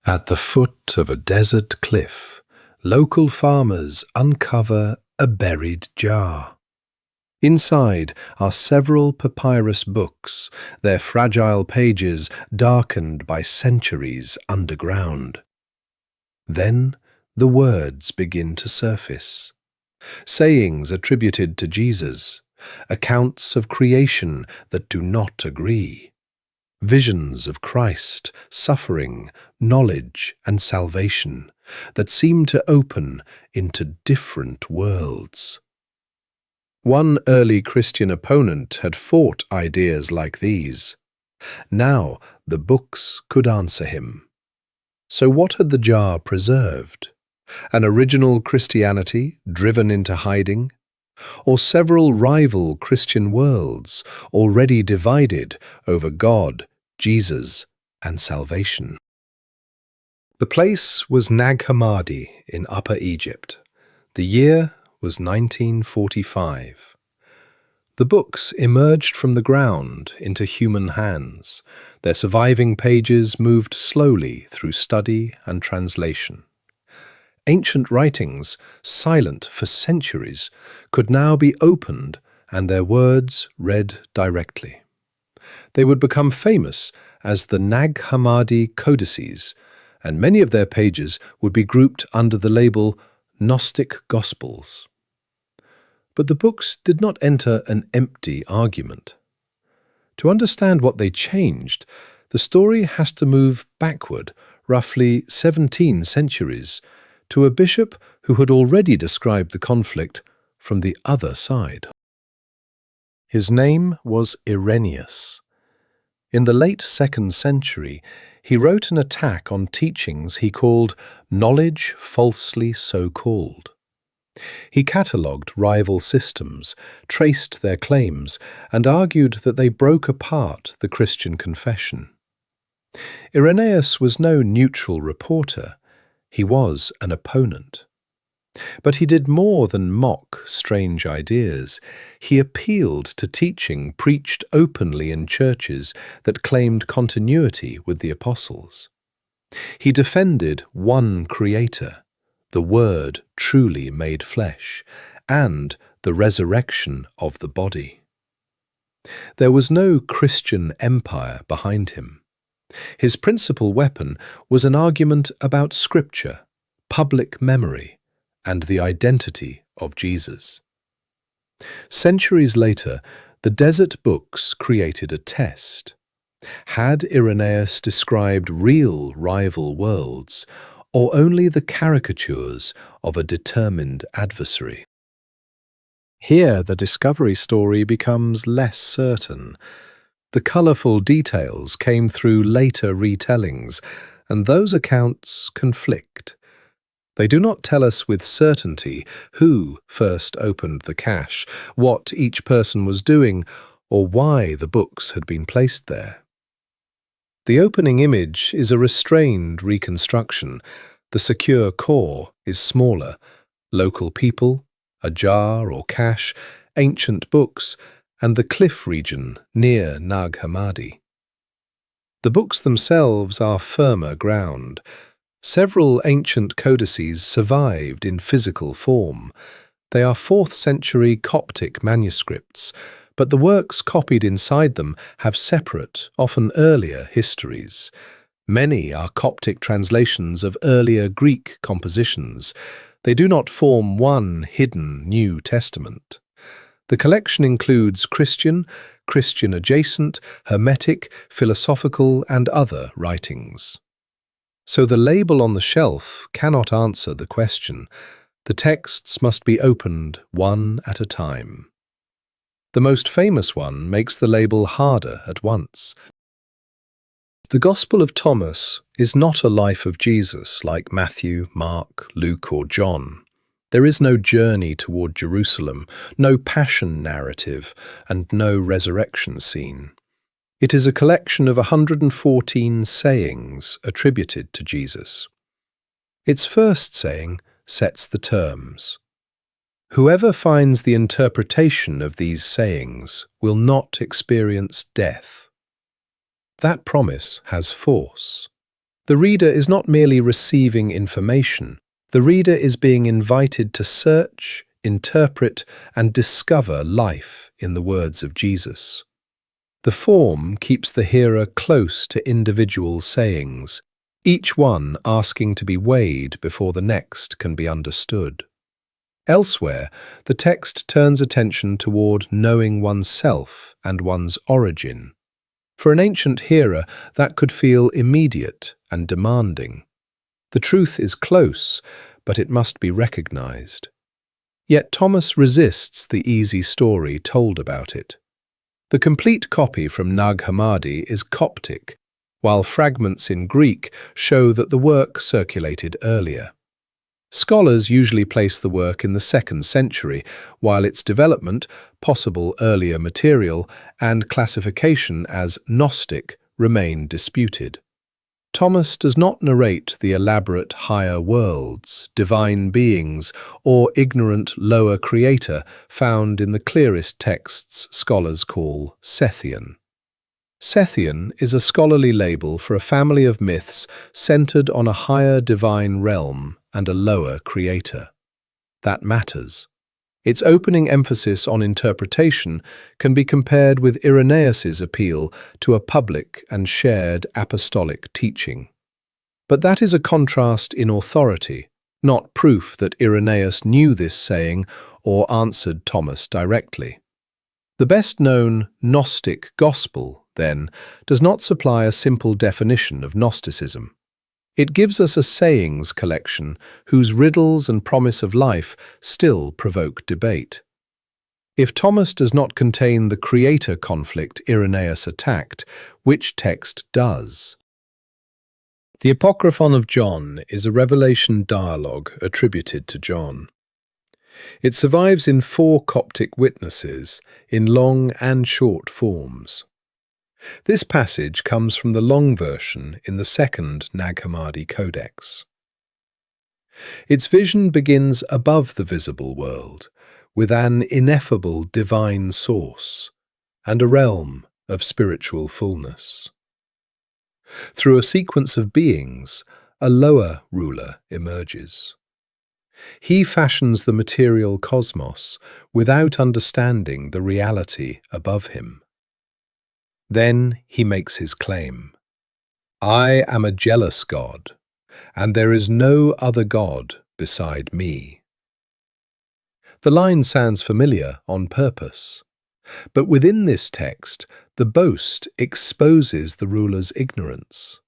At the foot of a desert cliff, local farmers uncover a buried jar. Inside are several papyrus books, their fragile pages darkened by centuries underground. Then the words begin to surface. Sayings attributed to Jesus, accounts of creation that do not agree, visions of Christ, suffering, knowledge, and salvation that seem to open into different worlds. One early Christian opponent had fought ideas like these. Now the books could answer him. So what had the jar preserved? An original Christianity driven into hiding? Or several rival Christian worlds already divided over God, Jesus, and salvation? The place was Nag Hammadi in Upper Egypt. The year was 1945. The books emerged from the ground into human hands. Their surviving pages moved slowly through study and translation. Ancient writings, silent for centuries, could now be opened and their words read directly. They would become famous as the Nag Hammadi Codices, and many of their pages would be grouped under the label Gnostic Gospels. But the books did not enter an empty argument. To understand what they changed, the story has to move backward, roughly 17 centuries, to a bishop who had already described the conflict from the other side. His name was Irenaeus. In the late 2nd century, he wrote an attack on teachings he called knowledge falsely so called. He catalogued rival systems, traced their claims, and argued that they broke apart the Christian confession. Irenaeus was no neutral reporter. He was an opponent. But he did more than mock strange ideas. He appealed to teaching preached openly in churches that claimed continuity with the apostles. He defended one Creator, the Word truly made flesh, and the resurrection of the body. There was no Christian empire behind him. His principal weapon was an argument about Scripture, public memory, and the identity of Jesus. Centuries later, the desert books created a test. Had Irenaeus described real rival worlds, or only the caricatures of a determined adversary? Here the discovery story becomes less certain. The colourful details came through later retellings, and those accounts conflict. They do not tell us with certainty who first opened the cache, what each person was doing, or why the books had been placed there. The opening image is a restrained reconstruction. The secure core is smaller. Local people, a jar or cache, ancient books, and the cliff region near Nag Hammadi. The books themselves are firmer ground. Several ancient codices survived in physical form. They are 4th century Coptic manuscripts, but the works copied inside them have separate, often earlier histories. Many are Coptic translations of earlier Greek compositions. They do not form one hidden New Testament. The collection includes Christian, Christian-adjacent, Hermetic, philosophical, and other writings. So the label on the shelf cannot answer the question. The texts must be opened one at a time. The most famous one makes the label harder at once. The Gospel of Thomas is not a life of Jesus like Matthew, Mark, Luke, or John. There is no journey toward Jerusalem, no passion narrative, and no resurrection scene. It is a collection of 114 sayings attributed to Jesus. Its first saying sets the terms. Whoever finds the interpretation of these sayings will not experience death. That promise has force. The reader is not merely receiving information. The reader is being invited to search, interpret, and discover life in the words of Jesus. The form keeps the hearer close to individual sayings, each one asking to be weighed before the next can be understood. Elsewhere, the text turns attention toward knowing oneself and one's origin. For an ancient hearer, that could feel immediate and demanding. The truth is close, but it must be recognized. Yet Thomas resists the easy story told about it. The complete copy from Nag Hammadi is Coptic, while fragments in Greek show that the work circulated earlier. Scholars usually place the work in the 2nd century, while its development, possible earlier material, and classification as Gnostic remain disputed. Thomas does not narrate the elaborate higher worlds, divine beings, or ignorant lower creator found in the clearest texts scholars call Sethian. Sethian is a scholarly label for a family of myths centered on a higher divine realm and a lower creator. That matters. Its opening emphasis on interpretation can be compared with Irenaeus's appeal to a public and shared apostolic teaching. But that is a contrast in authority, not proof that Irenaeus knew this saying or answered Thomas directly. The best-known Gnostic Gospel, then, does not supply a simple definition of Gnosticism. It gives us a sayings collection whose riddles and promise of life still provoke debate. If Thomas does not contain the creator conflict Irenaeus attacked, which text does? The Apocryphon of John is a revelation dialogue attributed to John. It survives in 4 Coptic witnesses, in long and short forms. This passage comes from the long version in the 2nd Nag Hammadi Codex. Its vision begins above the visible world, with an ineffable divine source and a realm of spiritual fullness. Through a sequence of beings, a lower ruler emerges. He fashions the material cosmos without understanding the reality above him. Then he makes his claim. I am a jealous God, and there is no other God beside me. The line sounds familiar on purpose, but within this text, the boast exposes the ruler's ignorance.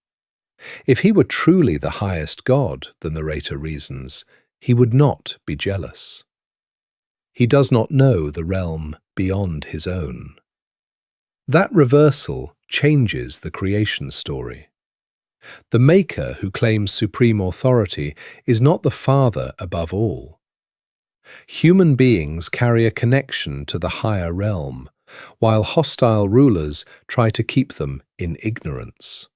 If he were truly the highest God, the narrator reasons, he would not be jealous. He does not know the realm beyond his own. That reversal changes the creation story. The Maker who claims supreme authority is not the Father above all. Human beings carry a connection to the higher realm, while hostile rulers try to keep them in ignorance.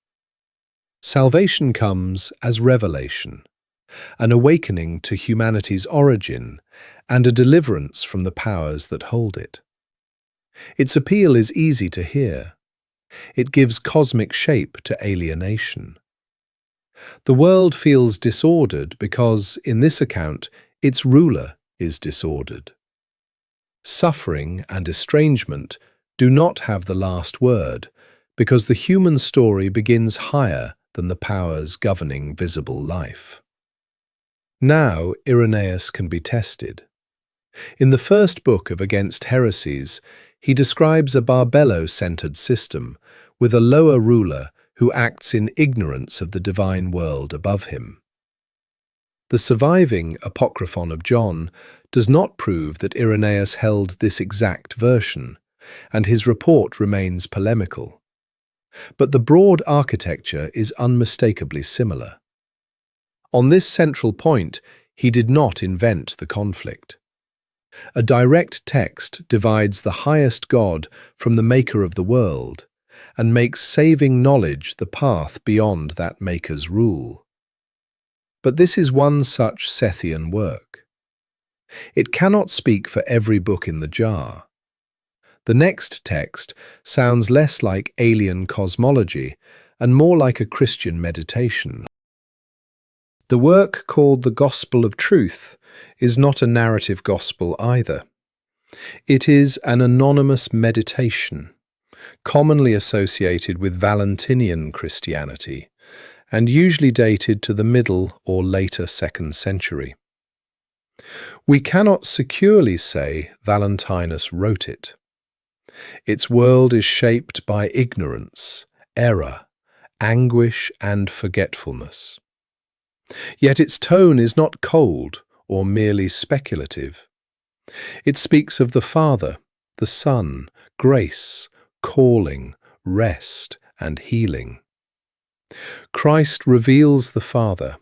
Salvation comes as revelation, an awakening to humanity's origin, and a deliverance from the powers that hold it. Its appeal is easy to hear. It gives cosmic shape to alienation. The world feels disordered because, in this account, its ruler is disordered. Suffering and estrangement do not have the last word because the human story begins higher than the powers governing visible life. Now Irenaeus can be tested. In the first book of Against Heresies, he describes a Barbello-centered system with a lower ruler who acts in ignorance of the divine world above him. The surviving Apocryphon of John does not prove that Irenaeus held this exact version, and his report remains polemical. But the broad architecture is unmistakably similar. On this central point, he did not invent the conflict. A direct text divides the highest God from the maker of the world and makes saving knowledge the path beyond that maker's rule. But this is one such Sethian work. It cannot speak for every book in the jar. The next text sounds less like alien cosmology and more like a Christian meditation. The work called the Gospel of Truth is not a narrative gospel either. It is an anonymous meditation, commonly associated with Valentinian Christianity, and usually dated to the middle or later 2nd century. We cannot securely say Valentinus wrote it. Its world is shaped by ignorance, error, anguish, and forgetfulness. Yet its tone is not cold or merely speculative. It speaks of the Father, the Son, grace, calling, rest, and healing. Christ reveals the Father,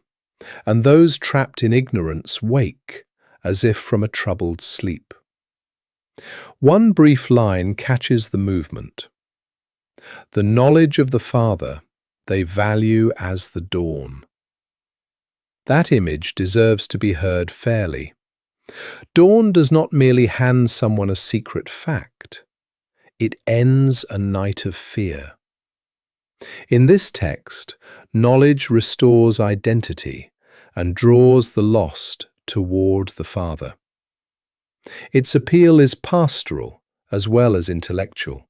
and those trapped in ignorance wake as if from a troubled sleep. One brief line catches the movement. The knowledge of the Father they value as the dawn. That image deserves to be heard fairly. Dawn does not merely hand someone a secret fact. It ends a night of fear. In this text, knowledge restores identity and draws the lost toward the Father. Its appeal is pastoral as well as intellectual.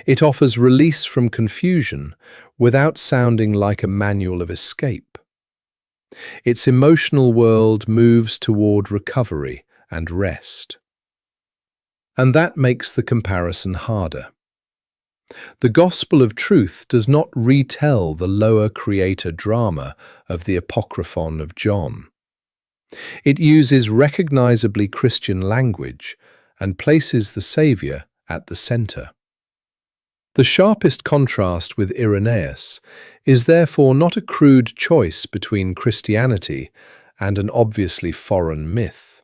It offers release from confusion without sounding like a manual of escape. Its emotional world moves toward recovery and rest. And that makes the comparison harder. The Gospel of Truth does not retell the lower creator drama of the Apocryphon of John. It uses recognizably Christian language and places the Saviour at the center. The sharpest contrast with Irenaeus is therefore not a crude choice between Christianity and an obviously foreign myth.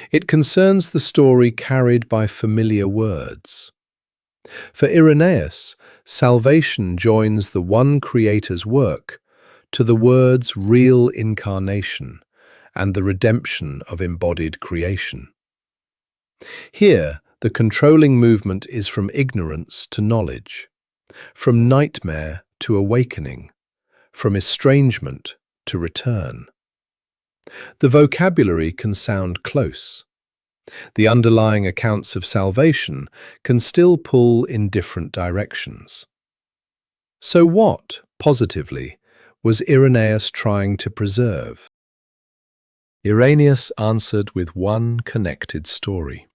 It concerns the story carried by familiar words. For Irenaeus, salvation joins the one Creator's work to the Word's real incarnation and the redemption of embodied creation. Here, the controlling movement is from ignorance to knowledge, from nightmare to awakening, from estrangement to return. The vocabulary can sound close. The underlying accounts of salvation can still pull in different directions. So what, positively, was Irenaeus trying to preserve? Irenaeus answered with one connected story.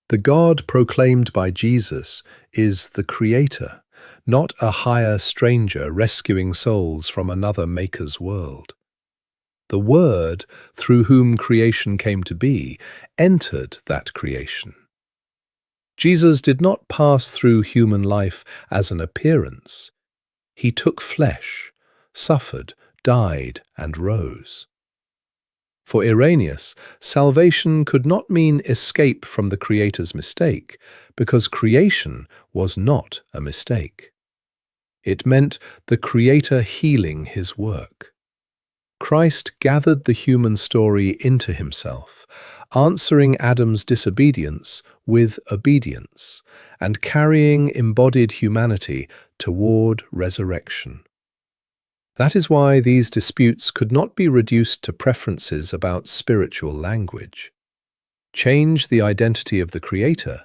The God proclaimed by Jesus is the Creator, not a higher stranger rescuing souls from another maker's world. The Word, through whom creation came to be, entered that creation. Jesus did not pass through human life as an appearance. He took flesh, suffered, died, and rose. For Irenaeus, salvation could not mean escape from the Creator's mistake, because creation was not a mistake. It meant the Creator healing his work. Christ gathered the human story into himself, answering Adam's disobedience with obedience, and carrying embodied humanity toward resurrection. That is why these disputes could not be reduced to preferences about spiritual language. Change the identity of the Creator,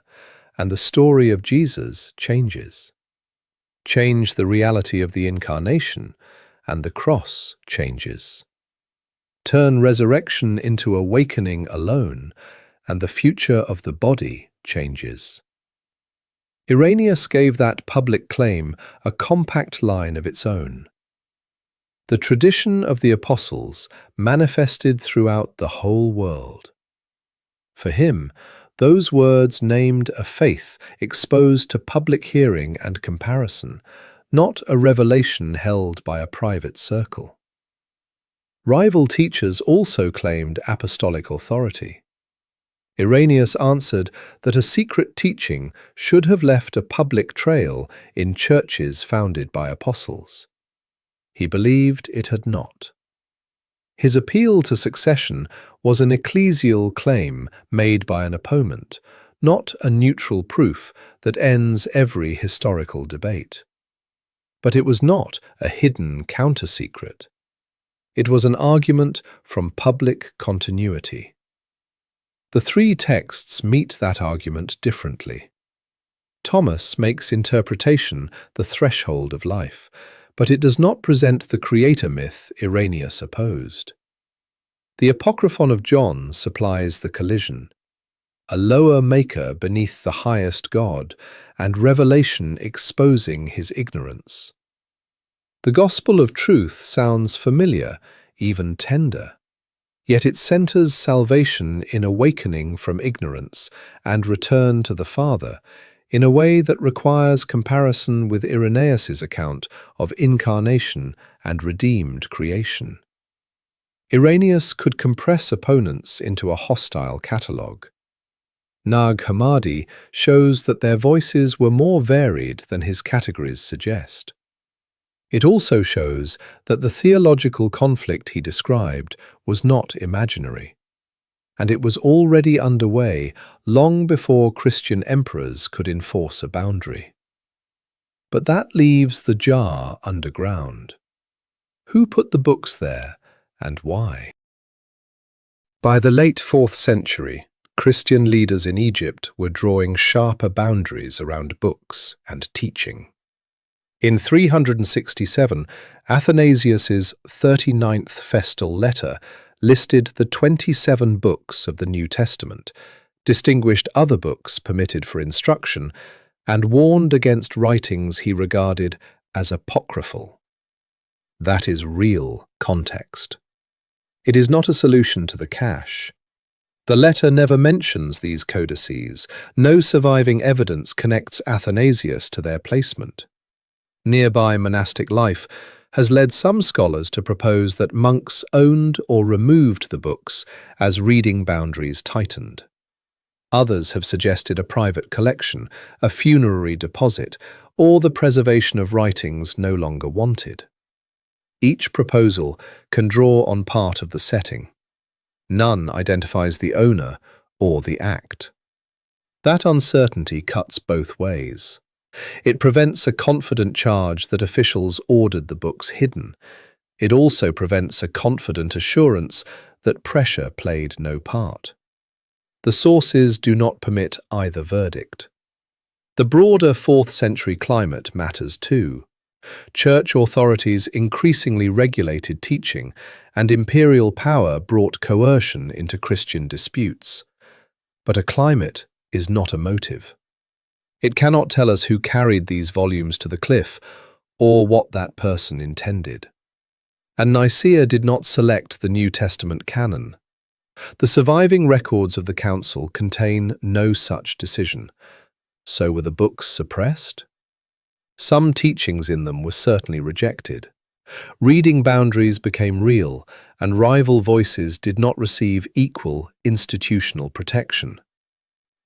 and the story of Jesus changes. Change the reality of the Incarnation, and the cross changes. Turn resurrection into awakening alone, and the future of the body changes. Irenaeus gave that public claim a compact line of its own. The tradition of the apostles manifested throughout the whole world. For him, those words named a faith exposed to public hearing and comparison, not a revelation held by a private circle. Rival teachers also claimed apostolic authority. Irenaeus answered that a secret teaching should have left a public trail in churches founded by apostles. He believed it had not. His appeal to succession was an ecclesial claim made by an opponent, not a neutral proof that ends every historical debate. But it was not a hidden counter-secret. It was an argument from public continuity. The three texts meet that argument differently. Thomas makes interpretation the threshold of life, but it does not present the creator myth Irenaeus opposed. The Apocryphon of John supplies the collision, a lower maker beneath the highest God, and revelation exposing his ignorance. The gospel of truth sounds familiar, even tender, yet it centers salvation in awakening from ignorance and return to the Father, in a way that requires comparison with Irenaeus's account of incarnation and redeemed creation. Irenaeus could compress opponents into a hostile catalogue. Nag Hammadi shows that their voices were more varied than his categories suggest. It also shows that the theological conflict he described was not imaginary, and it was already underway long before Christian emperors could enforce a boundary. But that leaves the jar underground. Who put the books there, and why? By the late 4th century, Christian leaders in Egypt were drawing sharper boundaries around books and teaching. In 367, Athanasius's 39th festal letter listed the 27 books of the New Testament, distinguished other books permitted for instruction, and warned against writings he regarded as apocryphal. That is real context. It is not a solution to the cache. The letter never mentions these codices. No surviving evidence connects Athanasius to their placement. Nearby monastic life has led some scholars to propose that monks owned or removed the books as reading boundaries tightened. Others have suggested a private collection, a funerary deposit, or the preservation of writings no longer wanted. Each proposal can draw on part of the setting. None identifies the owner or the act. That uncertainty cuts both ways. It prevents a confident charge that officials ordered the books hidden. It also prevents a confident assurance that pressure played no part. The sources do not permit either verdict. The broader 4th century climate matters too. Church authorities increasingly regulated teaching, and imperial power brought coercion into Christian disputes. But a climate is not a motive. It cannot tell us who carried these volumes to the cliff, or what that person intended. And Nicaea did not select the New Testament canon. The surviving records of the Council contain no such decision. So were the books suppressed? Some teachings in them were certainly rejected. Reading boundaries became real, and rival voices did not receive equal institutional protection.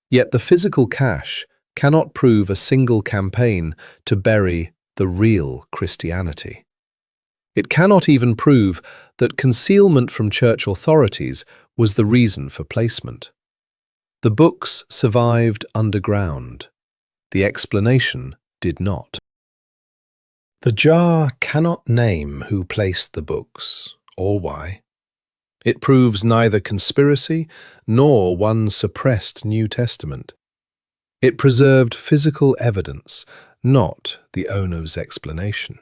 Yet the physical cache cannot prove a single campaign to bury the real Christianity. It cannot even prove that concealment from church authorities was the reason for placement. The books survived underground. The explanation did not. The jar cannot name who placed the books, or why. It proves neither conspiracy nor one suppressed New Testament. It preserved physical evidence, not the owner's explanation.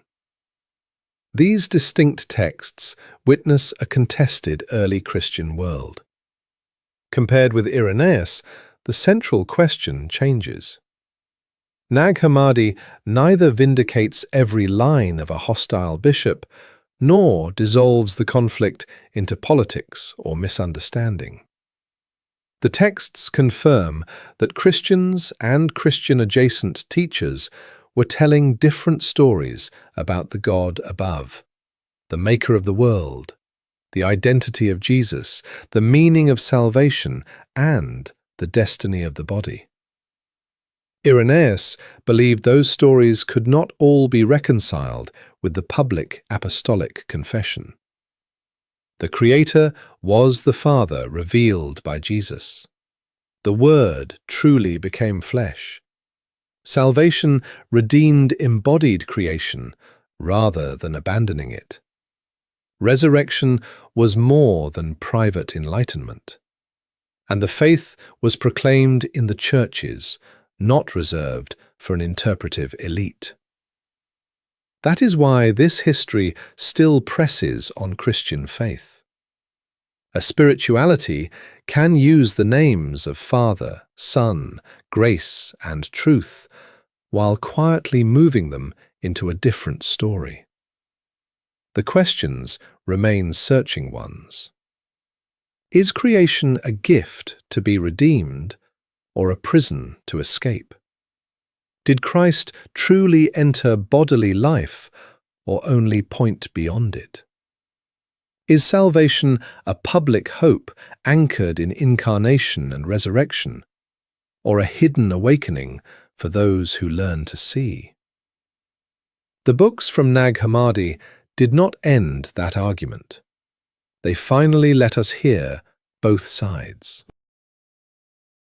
These distinct texts witness a contested early Christian world. Compared with Irenaeus, the central question changes. Nag Hammadi neither vindicates every line of a hostile bishop, nor dissolves the conflict into politics or misunderstanding. The texts confirm that Christians and Christian-adjacent teachers were telling different stories about the God above, the maker of the world, the identity of Jesus, the meaning of salvation, and the destiny of the body. Irenaeus believed those stories could not all be reconciled with the public apostolic confession. The Creator was the Father revealed by Jesus. The Word truly became flesh. Salvation redeemed embodied creation rather than abandoning it. Resurrection was more than private enlightenment. And the faith was proclaimed in the churches, not reserved for an interpretive elite. That is why this history still presses on Christian faith. A spirituality can use the names of Father, Son, Grace, and Truth, while quietly moving them into a different story. The questions remain searching ones. Is creation a gift to be redeemed, or a prison to escape? Did Christ truly enter bodily life, or only point beyond it? Is salvation a public hope anchored in incarnation and resurrection, or a hidden awakening for those who learn to see? The books from Nag Hammadi did not end that argument. They finally let us hear both sides.